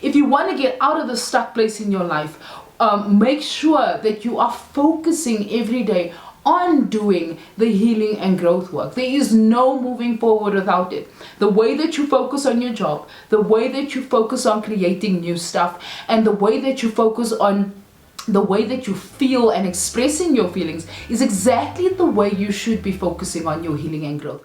If you want to get out of the stuck place in your life, make sure that you are focusing every day on doing the healing and growth work. There is no moving forward without it. The way that you focus on your job, the way that you focus on creating new stuff, and the way that you focus on the way that you feel and expressing your feelings is exactly the way you should be focusing on your healing and growth.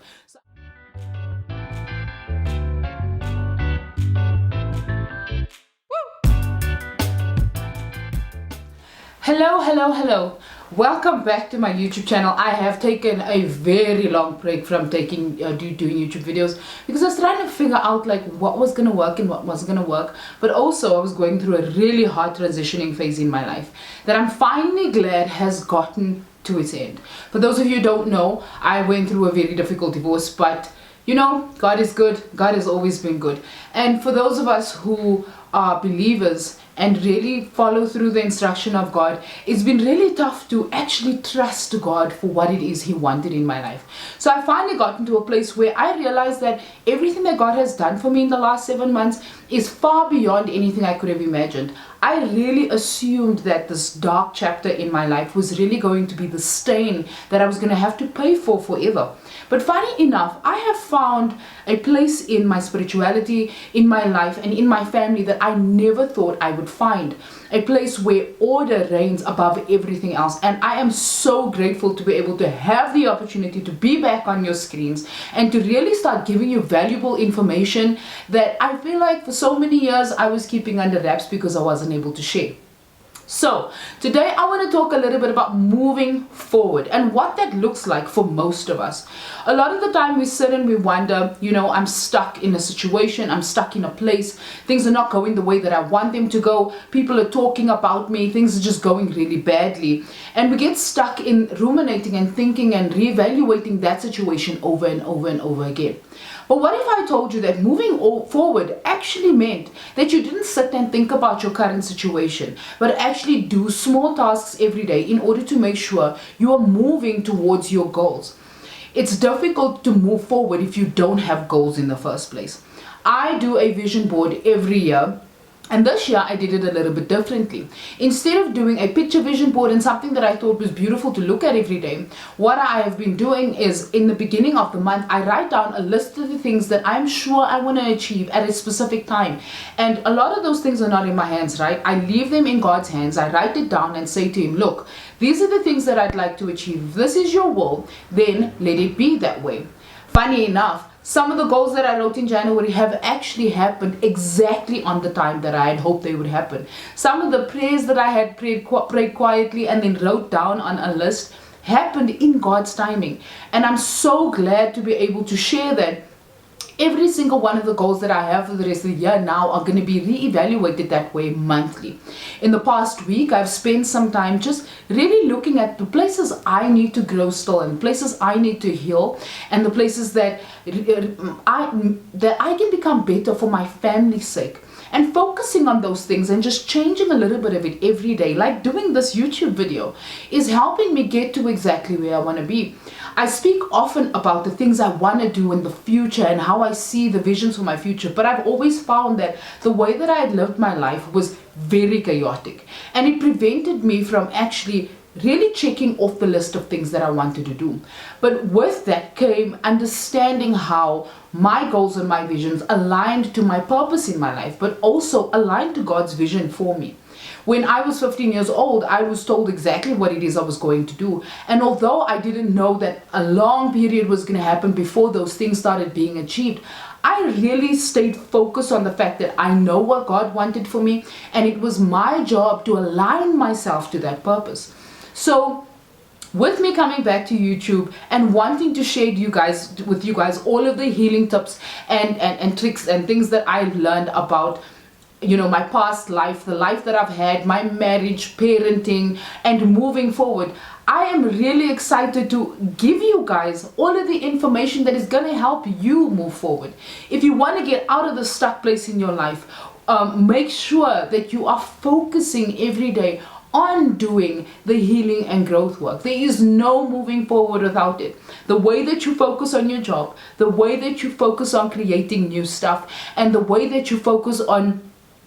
Hello. Welcome back to my YouTube channel. I have taken a very long break from doing YouTube videos because I was trying to figure out like what was gonna work and what wasn't gonna work, but also I was going through a really hard transitioning phase in my life that I'm finally glad has gotten to its end. For those of you who don't know, I went through a very difficult divorce, but you know, God is good. God has always been good. And for those of us who are believers and really follow through the instruction of God, it's been really tough to actually trust God for what it is He wanted in my life. So I finally got into a place where I realized that everything that God has done for me in the last 7 months is far beyond anything I could have imagined. I really assumed that this dark chapter in my life was really going to be the stain that I was going to have to pay for forever. But funny enough, I have found a place in my spirituality, in my life, and in my family that I never thought I would find. A place where order reigns above everything else. And I am so grateful to be able to have the opportunity to be back on your screens and to really start giving you valuable information that I feel like for so many years I was keeping under wraps because I wasn't able to share. So today I want to talk a little bit about moving forward and what that looks like for most of us. A lot of the time we sit and we wonder, you know, I'm stuck in a situation, I'm stuck in a place, things are not going the way that I want them to go, people are talking about me, things are just going really badly, and we get stuck in ruminating and thinking and reevaluating that situation over and over and over again. But what if I told you that moving forward actually meant that you didn't sit and think about your current situation, but actually do small tasks every day in order to make sure you are moving towards your goals? It's difficult to move forward if you don't have goals in the first place. I do a vision board every year. And this year I did it a little bit differently. Instead of doing a picture vision board and something that I thought was beautiful to look at every day, what I have been doing is in the beginning of the month, I write down a list of the things that I'm sure I want to achieve at a specific time. And a lot of those things are not in my hands, right? I leave them in God's hands. I write it down and say to Him, look, these are the things that I'd like to achieve. If this is your will, then let it be that way. Funny enough, some of the goals that I wrote in January have actually happened exactly on the time that I had hoped they would happen. Some of the prayers that I had prayed quietly and then wrote down on a list happened in God's timing. And I'm so glad to be able to share that every single one of the goals that I have for the rest of the year now are going to be re-evaluated that way monthly. In the past week, I've spent some time just really looking at the places I need to grow still and places I need to heal and the places that I can become better for my family's sake. And focusing on those things and just changing a little bit of it every day, like doing this YouTube video, is helping me get to exactly where I want to be. I speak often about the things I want to do in the future and how I see the visions for my future, but I've always found that the way that I had lived my life was very chaotic, and it prevented me from actually really checking off the list of things that I wanted to do. But with that came understanding how my goals and my visions aligned to my purpose in my life, but also aligned to God's vision for me. When I was 15 years old, I was told exactly what it is I was going to do. And although I didn't know that a long period was going to happen before those things started being achieved, I really stayed focused on the fact that I know what God wanted for me, and it was my job to align myself to that purpose. So with me coming back to YouTube and wanting to share with you guys all of the healing tips and tricks and things that I've learned about, you know, my past life, the life that I've had, my marriage, parenting, and moving forward, I am really excited to give you guys all of the information that is going to help you move forward. If you want to get out of the stuck place in your life, make sure that you are focusing every day on doing the healing and growth work. There is no moving forward without it. The way that you focus on your job, the way that you focus on creating new stuff, and the way that you focus on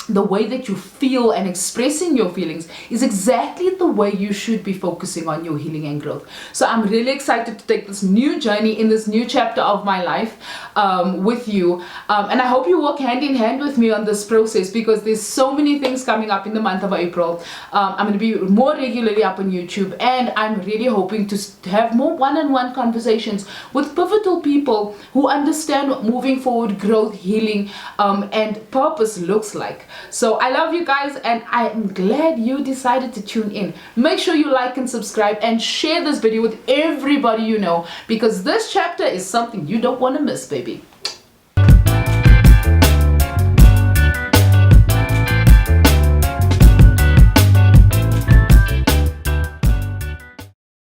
the way that you feel and expressing your feelings is exactly the way you should be focusing on your healing and growth. So I'm really excited to take this new journey in this new chapter of my life with you, and I hope you work hand in hand with me on this process, because there's so many things coming up in the month of April. I'm going to be more regularly up on YouTube, and I'm really hoping to have more one-on-one conversations with pivotal people who understand what moving forward, growth, healing, and purpose looks like. So I love you guys, and I am glad you decided to tune in. Make sure you like and subscribe and share this video with everybody you know, because this chapter is something you don't want to miss, baby.